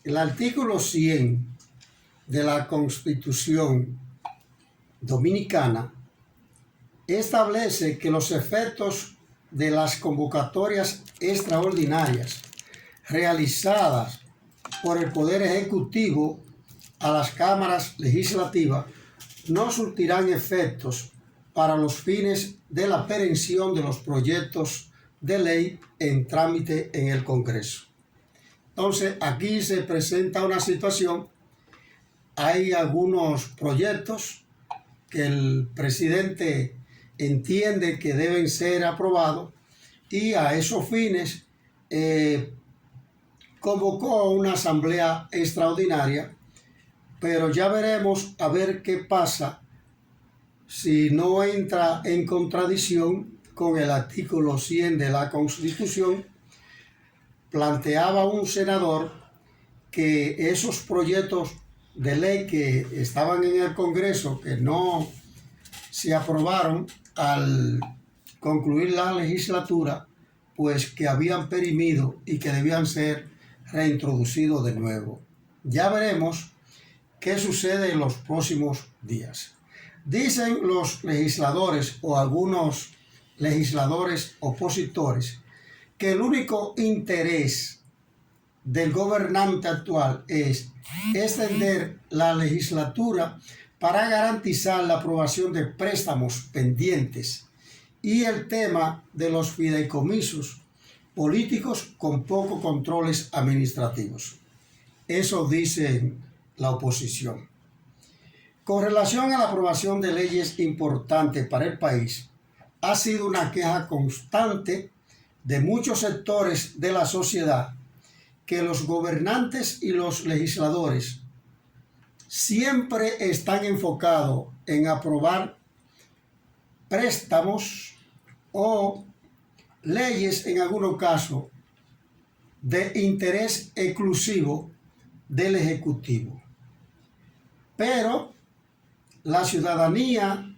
El artículo 100 de la Constitución Dominicana establece que los efectos de las convocatorias extraordinarias realizadas por el Poder Ejecutivo a las cámaras legislativas no surtirán efectos para los fines de la aprehensión de los proyectos de ley en trámite en el Congreso. Entonces, aquí se presenta una situación. Hay algunos proyectos que el presidente entiende que deben ser aprobados y a esos fines convocó una asamblea extraordinaria, pero ya veremos a ver qué pasa si no entra en contradicción con el artículo 100 de la Constitución. Planteaba un senador que esos proyectos de ley que estaban en el Congreso, que no se aprobaron al concluir la legislatura, pues que habían perimido y que debían ser reintroducidos de nuevo. Ya veremos qué sucede en los próximos días. Dicen los legisladores o algunos legisladores opositores que el único interés del gobernante actual es extender la legislatura para garantizar la aprobación de préstamos pendientes y el tema de los fideicomisos políticos con pocos controles administrativos. Eso dice la oposición. Con relación a la aprobación de leyes importantes para el país, ha sido una queja constante de muchos sectores de la sociedad que los gobernantes y los legisladores siempre están enfocados en aprobar préstamos o leyes, en algunos casos, de interés exclusivo del Ejecutivo. Pero la ciudadanía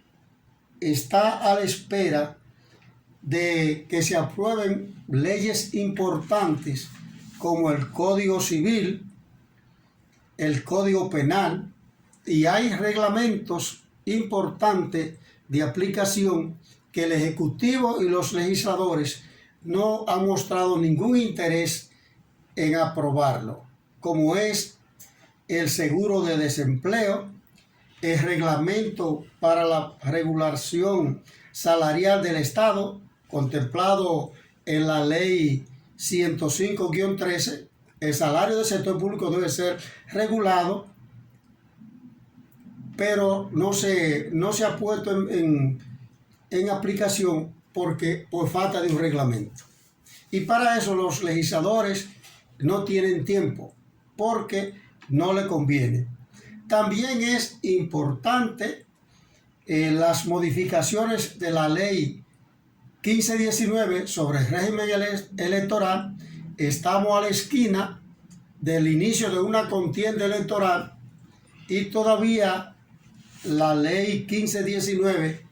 está a la espera de que se aprueben leyes importantes como el Código Civil, el Código Penal, y hay reglamentos importantes de aplicación que el Ejecutivo y los legisladores no han mostrado ningún interés en aprobarlo, como es el seguro de desempleo, el reglamento para la regulación salarial del Estado, contemplado en la ley 105-13, el salario del sector público debe ser regulado, pero no se ha puesto en aplicación por falta de un reglamento. Y para eso los legisladores no tienen tiempo, porque no le conviene. También es importante las modificaciones de la ley 1519 sobre el régimen electoral. Estamos a la esquina del inicio de una contienda electoral y todavía la ley 1519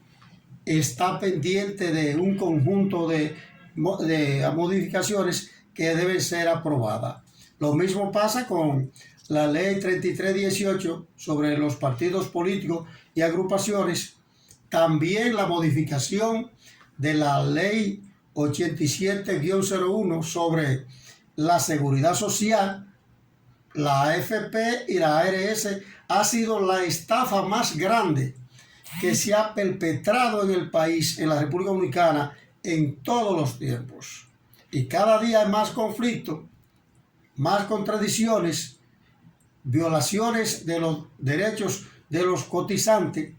está pendiente de un conjunto de modificaciones que deben ser aprobadas. Lo mismo pasa con la ley 3318 sobre los partidos políticos y agrupaciones. También la modificación de la ley 87-01 sobre la seguridad social. La AFP y la ARS ha sido la estafa más grande que se ha perpetrado en el país, en la República Dominicana, en todos los tiempos. Y cada día hay más conflictos, más contradicciones, violaciones de los derechos de los cotizantes,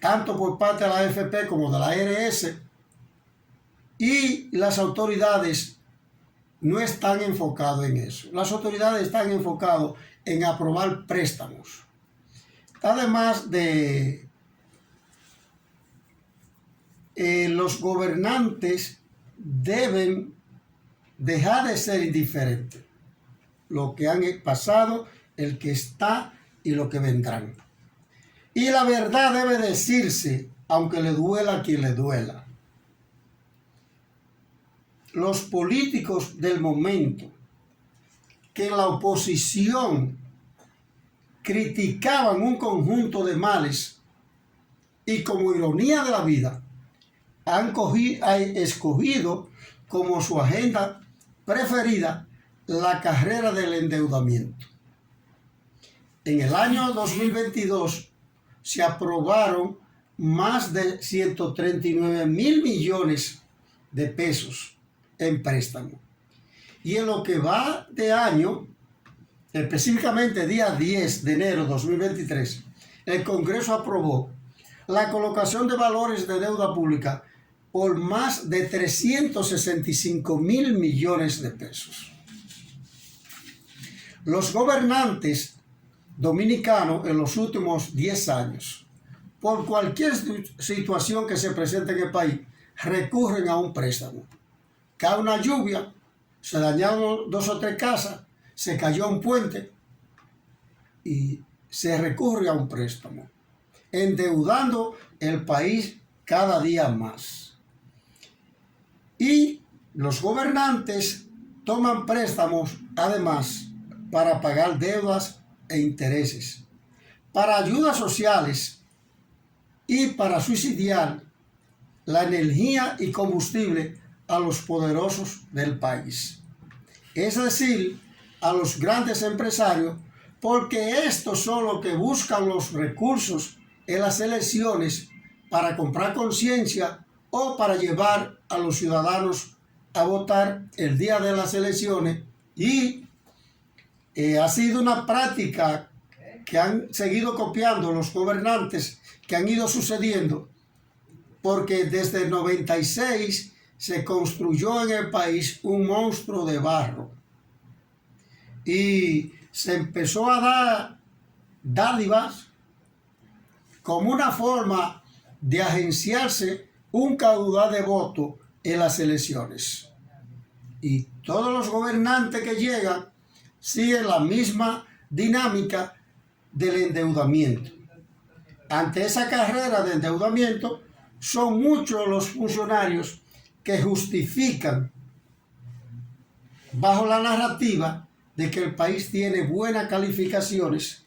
tanto por parte de la AFP como de la ARS, y las autoridades no están enfocadas en eso. Las autoridades están enfocadas en aprobar préstamos. Además de los gobernantes deben dejar de ser indiferentes. Lo que han pasado, el que está y lo que vendrán. Y la verdad debe decirse, aunque le duela a quien le duela. Los políticos del momento que la oposición criticaban un conjunto de males y como ironía de la vida han escogido como su agenda preferida la carrera del endeudamiento. En el año 2022 se aprobaron más de 139,000 millones de pesos en préstamo. Y en lo que va de año, específicamente día 10 de enero de 2023, el Congreso aprobó la colocación de valores de deuda pública por más de 365,000 millones de pesos. Los gobernantes dominicanos en los últimos 10 años, por cualquier situación que se presente en el país, recurren a un préstamo. Cae una lluvia, se dañaron 2 o 3 casas, se cayó un puente y se recurre a un préstamo, endeudando el país cada día más. Y los gobernantes toman préstamos además para pagar deudas e intereses, para ayudas sociales y para subsidiar la energía y combustible a los poderosos del país. Es decir, a los grandes empresarios, porque estos son los que buscan los recursos en las elecciones para comprar conciencia o para llevar a los ciudadanos a votar el día de las elecciones. Y ha sido una práctica que han seguido copiando los gobernantes que han ido sucediendo, porque desde el 96 se construyó en el país un monstruo de barro y se empezó a dar dádivas como una forma de agenciarse un caudal de votos en las elecciones. Y todos los gobernantes que llegan siguen la misma dinámica del endeudamiento. Ante esa carrera de endeudamiento, son muchos los funcionarios que justifican bajo la narrativa de que el país tiene buenas calificaciones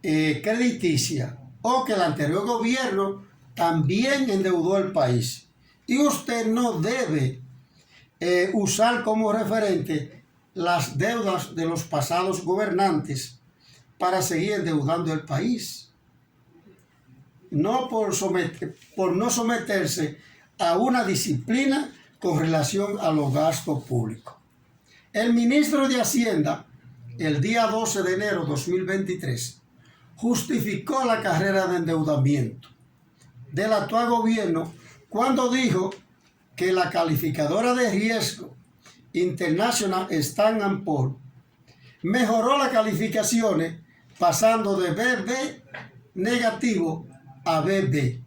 crediticias o que el anterior gobierno también endeudó el país. Y usted no debe usar como referente las deudas de los pasados gobernantes para seguir endeudando el país. No por no someterse a una disciplina con relación a los gastos públicos. El ministro de Hacienda, el día 12 de enero de 2023, justificó la carrera de endeudamiento del actual gobierno cuando dijo que la calificadora de riesgo International Standard & Poor's mejoró las calificaciones pasando de BB negativo a BB.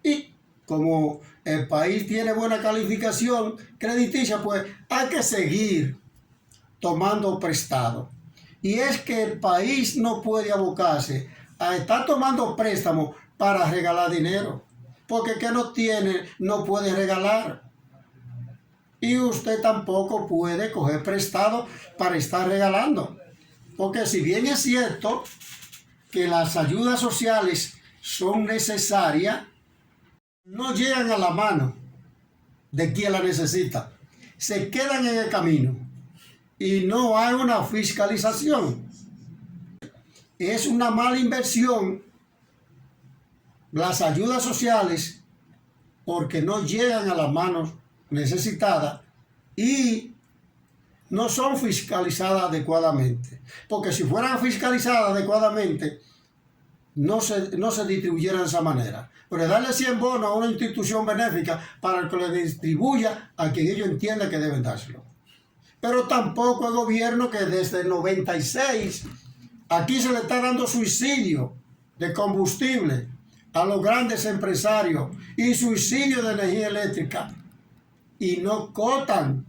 Y como el país tiene buena calificación crediticia, pues hay que seguir tomando prestado. Y es que el país no puede abocarse a estar tomando préstamos para regalar dinero, porque el que no tiene no puede regalar. Y usted tampoco puede coger prestado para estar regalando, porque si bien es cierto que las ayudas sociales son necesarias, no llegan a la mano de quien la necesita, se quedan en el camino y no hay una fiscalización. Es una mala inversión las ayudas sociales porque no llegan a las manos necesitadas y no son fiscalizadas adecuadamente. Porque si fueran fiscalizadas adecuadamente, no se distribuyeran de esa manera. Pero darle 100 bonos a una institución benéfica para que le distribuya a quien ellos entiendan que deben dárselo. Pero tampoco el gobierno que desde el 96 aquí se le está dando subsidio de combustible a los grandes empresarios y subsidio de energía eléctrica y no cotan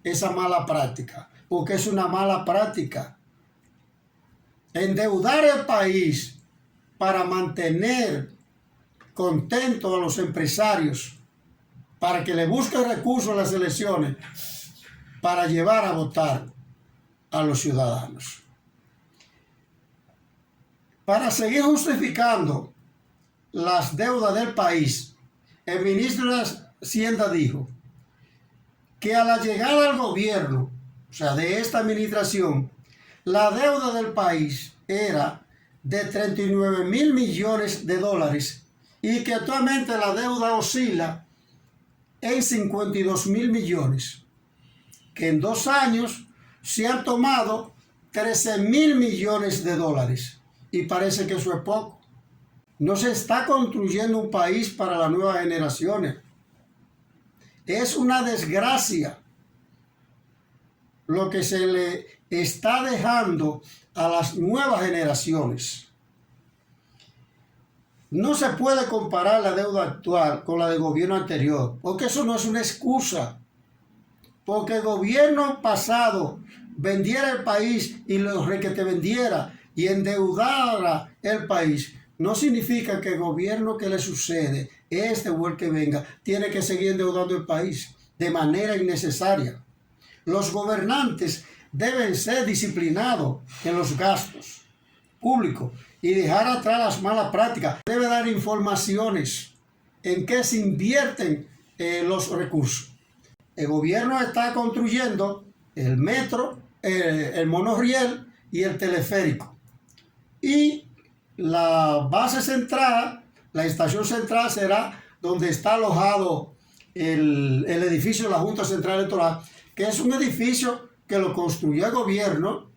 esa mala práctica, porque es una mala práctica. Endeudar el país para mantener contentos a los empresarios, para que le busquen recursos en las elecciones, para llevar a votar a los ciudadanos. Para seguir justificando las deudas del país, el ministro de Hacienda dijo que a la llegada al gobierno, o sea, de esta administración, la deuda del país era de 39.000 millones de dólares y que actualmente la deuda oscila en 52.000 millones, que en 2 años se han tomado 13.000 millones de dólares y parece que eso es poco. No se está construyendo un país para las nuevas generaciones. Es una desgracia lo que se le está dejando a las nuevas generaciones. No se puede comparar la deuda actual con la del gobierno anterior, porque eso no es una excusa. Porque el gobierno pasado vendiera el país y lo requete vendiera y endeudara el país, no significa que el gobierno que le sucede, este o el que venga, tiene que seguir endeudando el país de manera innecesaria. Los gobernantes deben ser disciplinados en los gastos públicos y dejar atrás las malas prácticas. Debe dar informaciones en qué se invierten los recursos. El gobierno está construyendo el metro, el monorriel y el teleférico. Y la base central, la estación central será donde está alojado el edificio de la Junta Central Electoral, que es un edificio que lo construyó el gobierno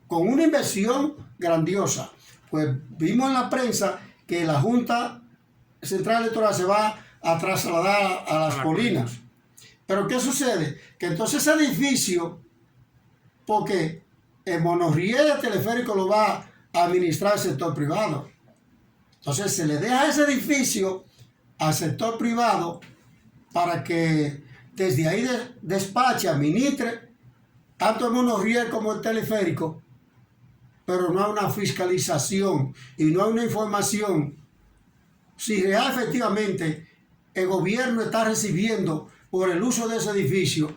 con una inversión grandiosa. Pues vimos en la prensa que la Junta Central Electoral se va a trasladar a las colinas. Pero ¿qué sucede? Que entonces ese edificio, porque el monorriel y el teleférico lo va a administrar el sector privado. Entonces se le deja ese edificio al sector privado para que desde ahí despache, administre tanto el monorriel como el teleférico, pero no hay una fiscalización y no hay una información si real efectivamente el gobierno está recibiendo por el uso de ese edificio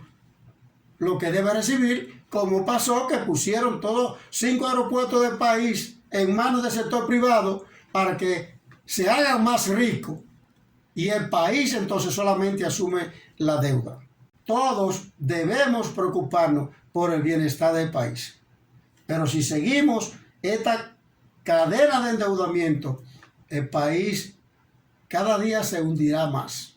lo que debe recibir, como pasó que pusieron todos 5 aeropuertos del país en manos del sector privado para que se hagan más ricos y el país entonces solamente asume la deuda. Todos debemos preocuparnos por el bienestar del país. Pero si seguimos esta cadena de endeudamiento, el país cada día se hundirá más.